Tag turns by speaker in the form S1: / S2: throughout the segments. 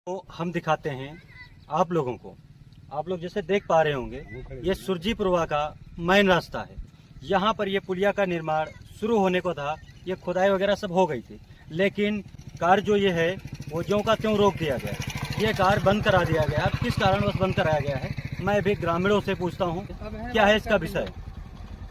S1: तो हम दिखाते हैं आप लोगों को। आप लोग जैसे देख पा रहे होंगे, ये सुरजीपुरवा का मेन रास्ता है। यहाँ पर ये पुलिया का निर्माण शुरू होने को था, ये खुदाई वगैरह सब हो गई थी, लेकिन कार्य जो ये है वो ज्यों का त्यों रोक दिया गया। ये कार्य बंद करा दिया गया। किस कारणवश बंद कराया गया है, मैं भी ग्रामीणों से पूछता हूँ क्या है इसका विषय।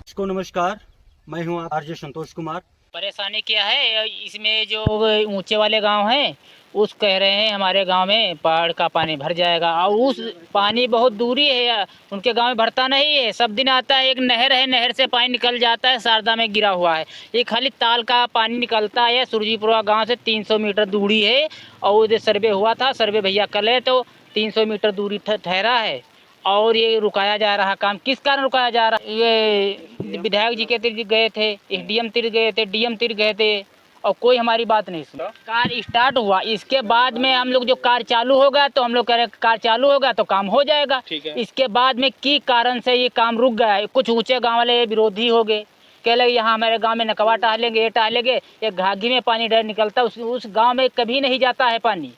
S1: इसको नमस्कार, मैं हूँ आरजे संतोष कुमार।
S2: परेशानी क्या है, इसमें जो ऊंचे वाले गांव हैं उस कह रहे हैं हमारे गांव में पहाड़ का पानी भर जाएगा, और उस पानी बहुत दूरी है, उनके गांव में भरता नहीं है। सब दिन आता है, एक नहर है, नहर से पानी निकल जाता है, शारदा में गिरा हुआ है। ये खाली ताल का पानी निकलता है। सुरजीपुरा गांव से 300 मीटर दूरी है, और उधर सर्वे हुआ था, सर्वे भैया कल है, तो 300 मीटर दूरी ठहरा है। और ये रुकाया जा रहा काम किस कारण रुकाया जा रहा है? ये विधायक जी के तिर गए थे, एसडीएम तिर गए थे, डीएम तिर गए थे, और कोई हमारी बात नहीं सुना। कार स्टार्ट हुआ, इसके बाद में हम लोग जो कार चालू होगा तो हम लोग कह रहे कार चालू होगा तो काम हो जाएगा। इसके बाद में की कारण से ये काम रुक गया है। कुछ ऊंचे गाँव वाले विरोधी हो गए, कह लगे यहाँ हमारे गांव में नकवा टहलेंगे, ये टहलेंगे, ये घाघी में पानी डर निकलता, उस गाँव में कभी नहीं जाता है पानी।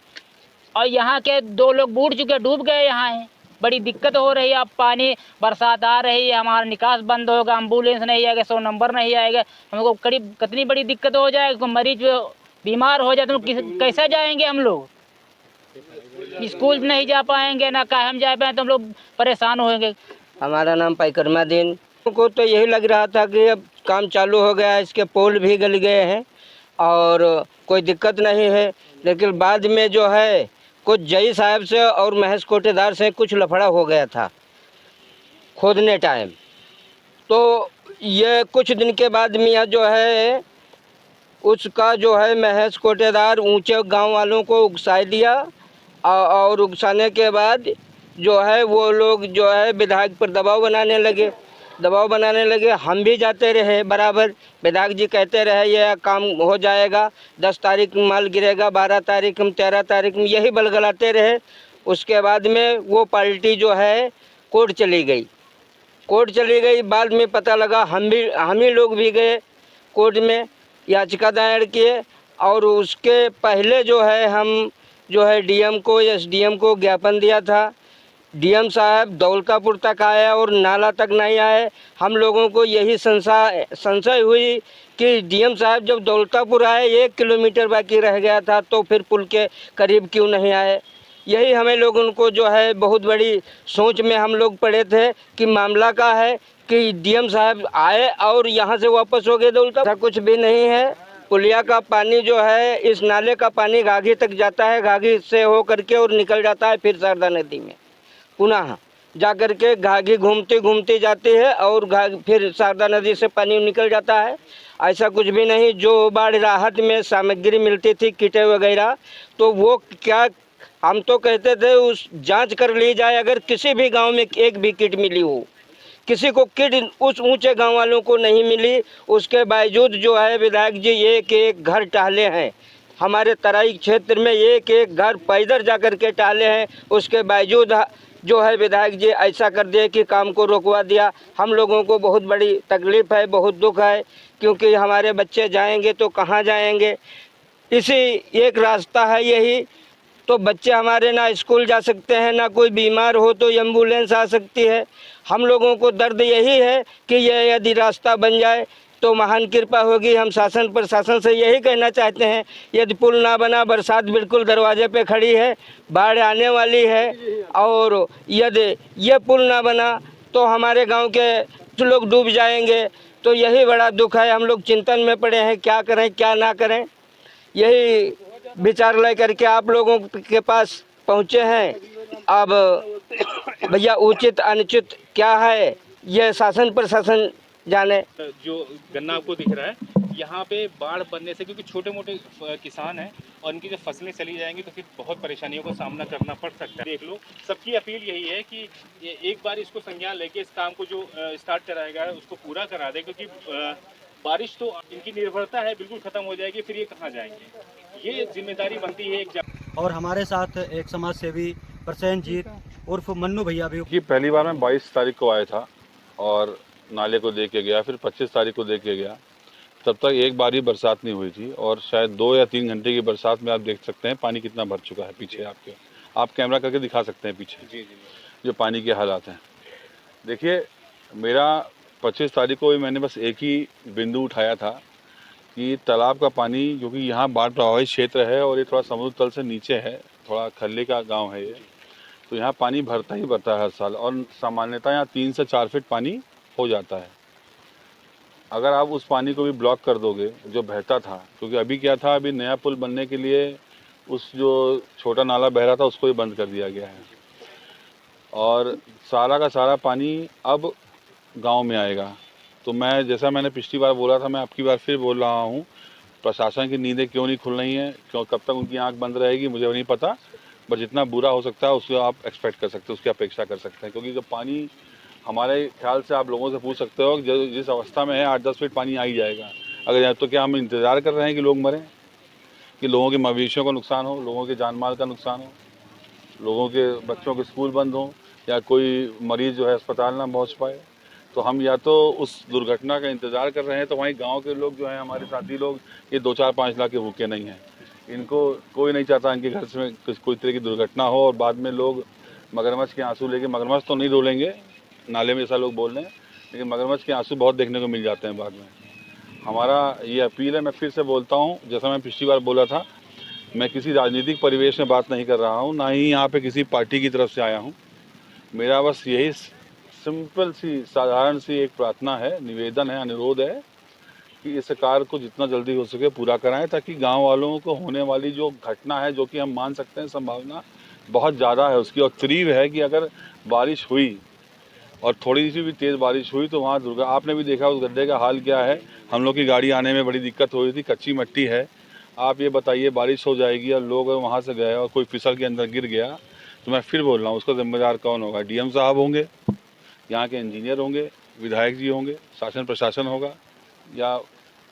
S2: और यहाँ के 2 लोग बूढ़ चुके, डूब गए यहाँ हैं। बड़ी दिक्कत हो रही है। अब पानी बरसात आ रही है, हमारा निकास बंद होगा, एम्बुलेंस नहीं आएगा, 100 नंबर नहीं आएगा, हमको करीब कितनी बड़ी दिक्कत हो जाएगी। मरीज बीमार हो जाए तो कैसे जाएंगे हम लोग? स्कूल नहीं जा पाएंगे, ना कहीं हम जा पाए तो हम लोग परेशान होंगे।
S3: हमारा नाम पैकरमा दिन को तो यही लग रहा था कि अब काम चालू हो गया, इसके पोल भी गल गए हैं और कोई दिक्कत नहीं है। लेकिन बाद में जो है कुछ जई साहब से और महेश कोटेदार से कुछ लफड़ा हो गया था खोदने टाइम। तो ये कुछ दिन के बाद मियाँ जो है उसका जो है महेश कोटेदार ऊंचे गांव वालों को उकसा दिया, और उकसाने के बाद जो है वो लोग जो है विधायक पर दबाव बनाने लगे। हम भी जाते रहे बराबर, विधायक जी कहते रहे ये काम हो जाएगा, 10 तारीख माल गिरेगा, 12 तारीख हम 13 तारीख में यही बलगलाते रहे। उसके बाद में वो पार्टी जो है कोर्ट चली गई। बाद में पता लगा हम ही लोग भी गए कोर्ट में, याचिका दायर किए, और उसके पहले जो है हम जो है डीएम को एसडीएम को ज्ञापन दिया था। डीएम साहब दौलतापुर तक आए और नाला तक नहीं आए। हम लोगों को यही संशय हुई कि डीएम साहब जब दौलतापुर आए 1 किलोमीटर बाकी रह गया था तो फिर पुल के करीब क्यों नहीं आए। यही हमें लोगों को जो है बहुत बड़ी सोच में हम लोग पड़े थे कि मामला का है कि डीएम साहब आए और यहाँ से वापस हो गए दौलतापुर। कुछ भी नहीं है। पुलिया का पानी जो है, इस नाले का पानी घाघी तक जाता है, घाघी से हो करके और निकल जाता है फिर शारदा नदी में, पुनः जाकर के घाघी घूमती जाती है और फिर शारदा नदी से पानी निकल जाता है। ऐसा कुछ भी नहीं। जो बाढ़ राहत में सामग्री मिलती थी, किटें वगैरह, तो वो क्या हम तो कहते थे उस जांच कर ली जाए। अगर किसी भी गांव में एक भी किट मिली हो, किसी को किट उस ऊंचे गांव वालों को नहीं मिली, उसके बावजूद जो है विधायक जी एक घर टहले हैं। हमारे तराई क्षेत्र में एक घर पैदल जाकर के टहले हैं। उसके बावजूद जो है विधायक जी ऐसा कर दिए कि काम को रोकवा दिया। हम लोगों को बहुत बड़ी तकलीफ़ है, बहुत दुख है, क्योंकि हमारे बच्चे जाएंगे तो कहाँ जाएंगे। इसी एक रास्ता है यही, तो बच्चे हमारे ना स्कूल जा सकते हैं, ना कोई बीमार हो तो एम्बुलेंस आ सकती है। हम लोगों को दर्द यही है कि यह यदि रास्ता बन जाए तो महान कृपा होगी। हम शासन प्रशासन से यही कहना चाहते हैं, यदि पुल ना बना, बरसात बिल्कुल दरवाजे पे खड़ी है, बाढ़ आने वाली है, और यदि ये पुल ना बना तो हमारे गांव के लोग डूब जाएंगे। तो यही बड़ा दुख है। हम लोग चिंतन में पड़े हैं, क्या करें क्या ना करें। यही विचार लेकर के आप लोगों के पास पहुँचे हैं। अब भैया उचित अनुचित क्या है ये शासन प्रशासन जाने।
S4: जो गन्ना आपको दिख रहा है, यहाँ पे बाढ़ बनने से, क्योंकि छोटे मोटे किसान हैं और इनकी जब फसलें चली जाएंगी तो फिर बहुत परेशानियों का सामना करना पड़ सकता है। देख लो, सबकी अपील यही है कि ये एक बार इसको संज्ञान लेके इस काम को जो स्टार्ट कराएगा उसको पूरा करा दे, क्योंकि बारिश तो इनकी निर्भरता है बिल्कुल ख़त्म हो जाएगी, फिर ये कहाँ जाएंगे। ये जिम्मेदारी बनती है
S1: और हमारे साथ एक समाज सेवी प्रसेनजीत उर्फ मन्नू भैया भी।
S5: पहली बार मैं 22 तारीख को आया था और नाले को देख के गया, फिर 25 तारीख को देख के गया, तब तक एक बार भी बरसात नहीं हुई थी, और शायद 2 या 3 घंटे की बरसात में आप देख सकते हैं पानी कितना भर चुका है पीछे आपके। आप कैमरा करके दिखा सकते हैं पीछे जो पानी के हालात हैं। देखिए, मेरा 25 तारीख को भी मैंने बस एक ही बिंदु उठाया था कि तालाब का पानी, क्योंकि यहाँ बाढ़ प्रभावित क्षेत्र है और ये थोड़ा समुद्र तल से नीचे है, थोड़ा खल्ले का गांव है ये, तो यहाँ पानी भरता ही भरता है हर साल, और सामान्यतः यहाँ 3 से 4 फीट पानी हो जाता है। अगर आप उस पानी को भी ब्लॉक कर दोगे जो बहता था, क्योंकि अभी क्या था, अभी नया पुल बनने के लिए उस जो छोटा नाला बह रहा था उसको भी बंद कर दिया गया है, और सारा का सारा पानी अब गांव में आएगा। तो मैं, जैसा मैंने पिछली बार बोला था, मैं आपकी बार फिर बोल रहा हूँ, प्रशासन की नींदें क्यों नहीं खुल रही हैं, क्यों, कब तक उनकी आंख बंद रहेगी मुझे नहीं पता, बट जितना बुरा हो सकता है उसको आप एक्सपेक्ट कर सकते हैं, उसकी अपेक्षा कर सकते हैं। क्योंकि जब पानी, हमारे ख्याल से आप लोगों से पूछ सकते हो कि जिस अवस्था में है 8-10 फीट पानी आ ही जाएगा। अगर तो क्या हम इंतज़ार कर रहे हैं कि लोग मरें, कि लोगों के मवेशियों का नुकसान हो, लोगों के जान माल का नुकसान हो, लोगों के बच्चों के स्कूल बंद हों, या कोई मरीज़ जो है अस्पताल ना पहुँच पाए? तो हम या तो उस दुर्घटना का इंतज़ार कर रहे हैं, तो वहीं गांव के लोग जो हैं, हमारे साथी लोग, ये 2-4-5 लाख के भूखे नहीं हैं। इनको कोई नहीं चाहता इनके घर से कोई तरह की दुर्घटना हो और बाद में लोग मगरमच्छ के आंसू लेके, मगरमच्छ तो नहीं रोलेंगे नाले में, ऐसा लोग बोल रहे हैं, लेकिन मगरमच्छ के आंसू बहुत देखने को मिल जाते हैं बाद में। हमारा ये अपील है, मैं फिर से बोलता हूँ, जैसा मैं पिछली बार बोला था, मैं किसी राजनीतिक परिवेश में बात नहीं कर रहा हूँ, ना ही यहाँ पे किसी पार्टी की तरफ से आया हूँ। मेरा बस यही सिंपल सी, साधारण सी एक प्रार्थना है, निवेदन है, अनुरोध है कि इस कार्य को जितना जल्दी हो सके पूरा कराएं, ताकि गांव वालों को होने वाली जो घटना है, जो कि हम मान सकते हैं संभावना बहुत ज़्यादा है उसकी, और तीव्र है कि अगर बारिश हुई और थोड़ी सी भी तेज़ बारिश हुई तो वहाँ आपने भी देखा उस गड्ढे का हाल क्या है। हम लोग की गाड़ी आने में बड़ी दिक्कत हो रही थी, कच्ची मिट्टी है। आप ये बताइए, बारिश हो जाएगी और लोग वहाँ से गए और कोई फिसल के अंदर गिर गया, तो मैं फिर बोल रहा हूँ, उसका जिम्मेदार कौन होगा? DM साहब होंगे, यहाँ के इंजीनियर होंगे, विधायक जी होंगे, शासन प्रशासन होगा, या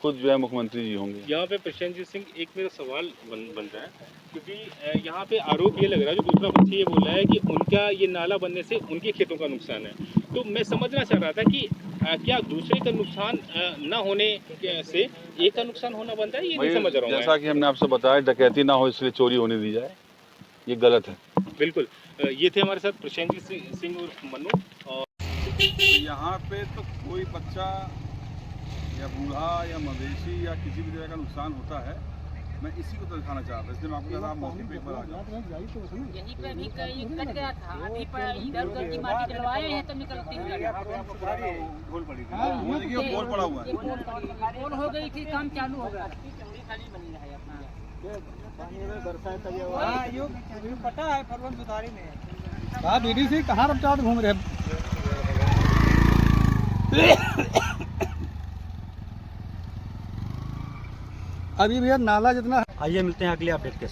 S5: खुद जो है मुख्यमंत्री जी होंगे।
S4: यहाँ पे प्रशांत सिंह, एक मेरा सवाल बनता है, क्योंकि यहाँ पे आरोप ये लग रहा है, जो दूसरा पक्ष ये बोल रहा है कि उनका ये नाला बनने से उनके खेतों का नुकसान है। तो मैं समझना चाह रहा था कि क्या दूसरे का नुकसान न होने से एक का नुकसान होना बनता है? ये नहीं समझ रहा हूँ।
S5: जैसा कि हमने आपसे बताया, डकैती ना हो इसलिए चोरी होने दी जाए, ये गलत है।
S4: बिल्कुल। ये थे हमारे साथ प्रशांत सिंह उर्फ मन्नू। और
S6: यहाँ पे तो कोई बच्चा या बूढ़ा या मवेशी या किसी भी तरह का नुकसान होता है, मैं इसी को दिखाना चाह रहा था, इसलिए मैं आपको कह रहा मौके पे एक बार आ जाओ।
S7: यहीं पे भी कहीं कट गया था, अभी इधर उधर की माटी डलवाए हैं तो निकलती है।
S6: वो देखिए, वो पोल पड़ा हुआ है।
S7: पोल हो गई थी, काम चालू हो गया।
S8: हाँ, यो पता है, फरवन सुधारी में कहा BDC कहाँ रफ्तार घूम रहे हैं। अभी भैया नाला जितना।
S1: आइए मिलते हैं अगले अपडेट के साथ।